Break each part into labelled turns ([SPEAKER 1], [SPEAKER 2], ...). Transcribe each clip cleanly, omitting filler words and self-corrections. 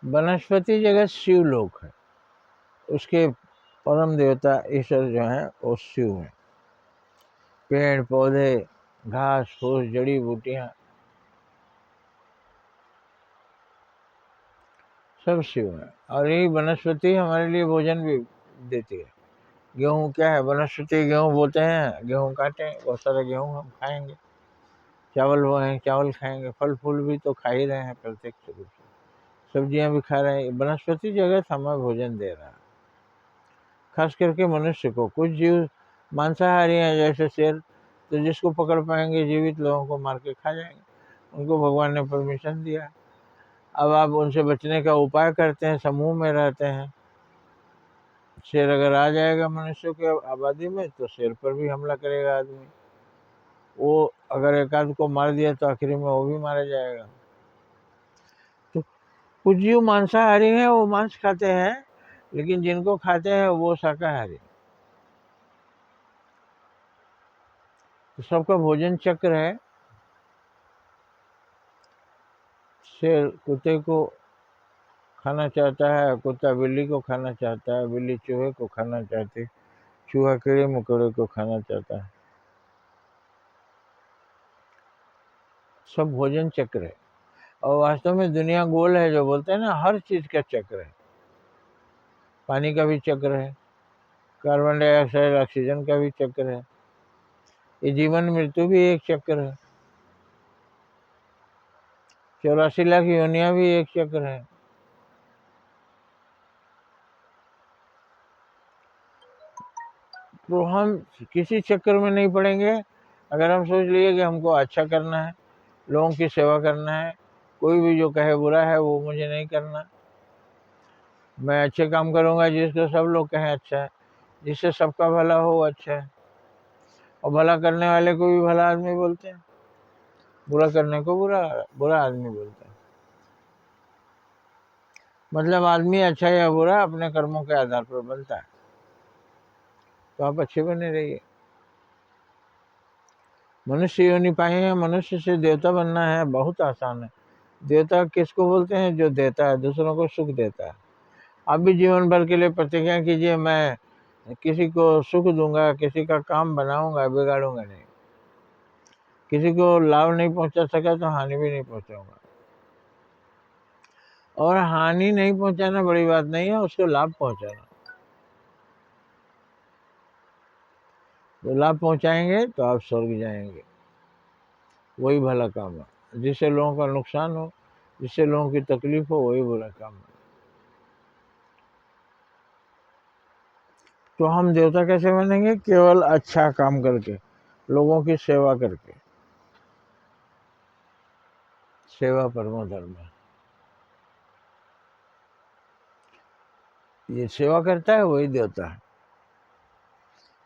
[SPEAKER 1] वनस्पति जगत शिवलोक है, उसके परम देवता ईश्वर जो हैं वो शिव हैं। पेड़ पौधे, घास फूस, जड़ी बूटियाँ सब शिव है। और यही वनस्पति हमारे लिए भोजन भी देती है। गेहूँ क्या है, वनस्पति गेहूँ बोते हैं, गेहूँ काटें, बहुत सारा गेहूँ हम खाएंगे। चावल बोएं, चावल खाएंगे। फल फूल भी तो खा ही रहे हैं प्रत्यक्ष रूप से, सब्जियां भी खा रहे हैं। वनस्पति जगत हमें भोजन दे रहा है, खास करके मनुष्य को। कुछ जीव मांसाहारी हैं जैसे शेर, तो जिसको पकड़ पाएंगे जीवित लोगों को मार के खा जाएंगे, उनको भगवान ने परमिशन दिया। अब आप उनसे बचने का उपाय करते हैं, समूह में रहते हैं। शेर अगर आ जाएगा मनुष्य के आबादी में तो शेर पर भी हमला करेगा आदमी। वो अगर एक आध को मार दिया तो आखिरी में वो भी मारा जाएगा। तो कुछ जीव मांसाहारी हैं, वो मांस खाते हैं, लेकिन जिनको खाते हैं वो शाकाहारी। तो सबका भोजन चक्र है। शेर कुत्ते को खाना चाहता है, कुत्ता बिल्ली को खाना चाहता है, बिल्ली चूहे को खाना चाहती है, चूहा कीड़े मकोड़े को खाना चाहता है। सब भोजन चक्र है। और वास्तव में दुनिया गोल है, जो बोलते हैं ना, हर चीज का चक्र है। पानी का भी चक्र है, कार्बन डाइऑक्साइड ऑक्सीजन का भी चक्र है, ये जीवन मृत्यु भी एक चक्र है, 84 लाख योनियां भी एक चक्र है। तो हम किसी चक्कर में नहीं पड़ेंगे अगर हम सोच लिए कि हमको अच्छा करना है, लोगों की सेवा करना है, कोई भी जो कहे बुरा है वो मुझे नहीं करना, मैं अच्छे काम करूंगा जिसको सब लोग कहें अच्छा है, जिससे सबका भला हो अच्छा है। और भला करने वाले को भी भला आदमी बोलते हैं, बुरा करने को बुरा बुरा आदमी बोलते हैं। मतलब आदमी अच्छा या बुरा अपने कर्मों के आधार पर बनता है। तो आप अच्छे बने रहिए। मनुष्य योनि पाए हैं, मनुष्य से देवता बनना है बहुत आसान है। देवता किसको बोलते हैं? जो देता है, दूसरों को सुख देता है। आप भी जीवन भर के लिए प्रतिज्ञा कीजिए, मैं किसी को सुख दूंगा, किसी का काम बनाऊंगा, बिगाड़ूंगा नहीं। किसी को लाभ नहीं पहुंचा सका तो हानि भी नहीं पहुंचाऊंगा। और हानि नहीं पहुंचाना बड़ी बात नहीं है, उसको लाभ पहुंचाना। तो लाभ पहुंचाएंगे तो आप स्वर्ग जाएंगे, वही भला काम है। जिससे लोगों का नुकसान हो, जिससे लोगों की तकलीफ हो, वही बुरा काम है। तो हम देवता कैसे बनेंगे? केवल अच्छा काम करके, लोगों की सेवा करके। सेवा परमो धर्म है। ये सेवा करता है वही देवता है,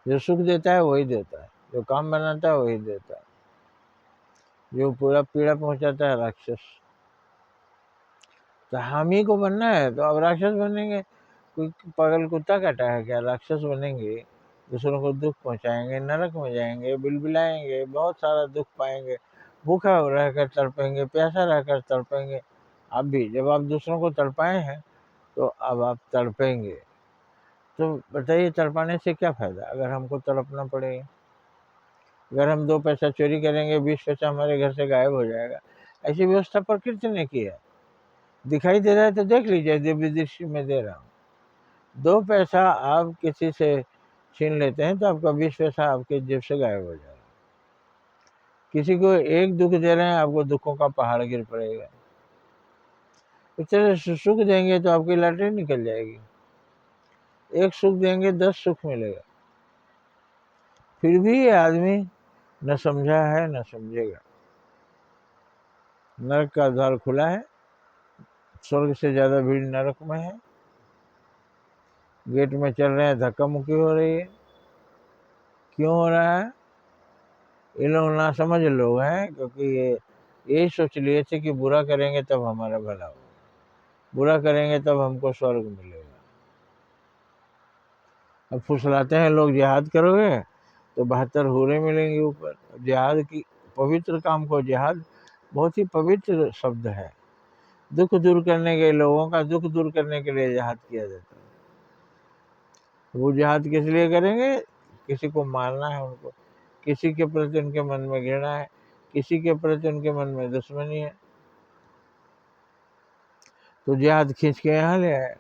[SPEAKER 1] जो सुख देता है वही देता है, जो काम बनाता है वही देता है, जो पूरा पीड़ा पहुंचाता है राक्षस। तो हम ही को बनना है तो अब राक्षस बनेंगे। कोई पागल कुत्ता काटा है क्या? राक्षस बनेंगे, दूसरों को दुख पहुंचाएंगे, नरक में जाएंगे, बिलबिलाएंगे, बहुत सारा दुख पाएंगे, भूखा रहकर तड़पेंगे, प्यासा रहकर तड़पेंगे। आप भी जब आप दूसरों को तड़पाए हैं तो अब आप तड़पेंगे। तो बताइए, तड़पाने से क्या फायदा अगर हमको तड़पना पड़ेगा? अगर हम 2 पैसा चोरी करेंगे, 20 पैसा हमारे घर से गायब हो जाएगा। ऐसी व्यवस्था प्रकृति ने की है। दिखाई दे रहा है तो देख लीजिए, दिव्य दृष्टि में दे रहा हूँ। 2 पैसा आप किसी से छीन लेते हैं तो आपका 20 पैसा आपके जेब से गायब हो जाएगा। किसी को एक दुख दे रहे हैं, आपको दुखों का पहाड़ गिर पड़ेगा। इस तरह से सुख देंगे तो आपकी लॉटरी निकल जाएगी। एक सुख देंगे 10 सुख मिलेगा। फिर भी ये आदमी न समझा है न समझेगा। नरक का द्वार खुला है, स्वर्ग से ज्यादा भीड़ नरक में है। गेट में चल रहे हैं, धक्का मुक्की हो रही है। क्यों हो रहा है? ये लोग ना समझ लोग हैं, क्योंकि ये यही सोच लिए थे कि बुरा करेंगे तब हमारा भला होगा, बुरा करेंगे तब हमको स्वर्ग मिलेगा। अब फुसलाते हैं लोग, जिहाद करोगे तो 72 हूरें मिलेंगी ऊपर। जिहाद की पवित्र काम को, जिहाद बहुत ही पवित्र शब्द है। दुख दूर करने के, लोगों का दुख दूर करने के लिए जिहाद किया जाता है। वो जिहाद किस लिए करेंगे? किसी को मारना है उनको, किसी के प्रति उनके मन में घृणा है, किसी के प्रति उनके मन में दुश्मनी है, तो जिहाद खींच के यहाँ ले आए।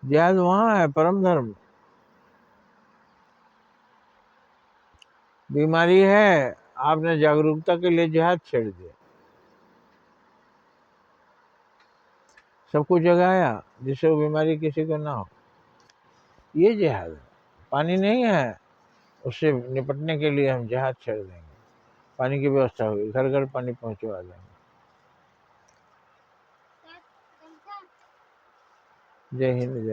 [SPEAKER 1] जिहाद वहाँ है, परम धर्म। बीमारी है, आपने जागरूकता के लिए जिहाद छेड़ दिया, सबको जगाया जिससे वो बीमारी किसी को ना हो, ये जिहाद है। पानी नहीं है, उससे निपटने के लिए हम जिहाद छेड़ देंगे, पानी की व्यवस्था होगी, घर घर पानी पहुंचवा देंगे। जय हिंद, जय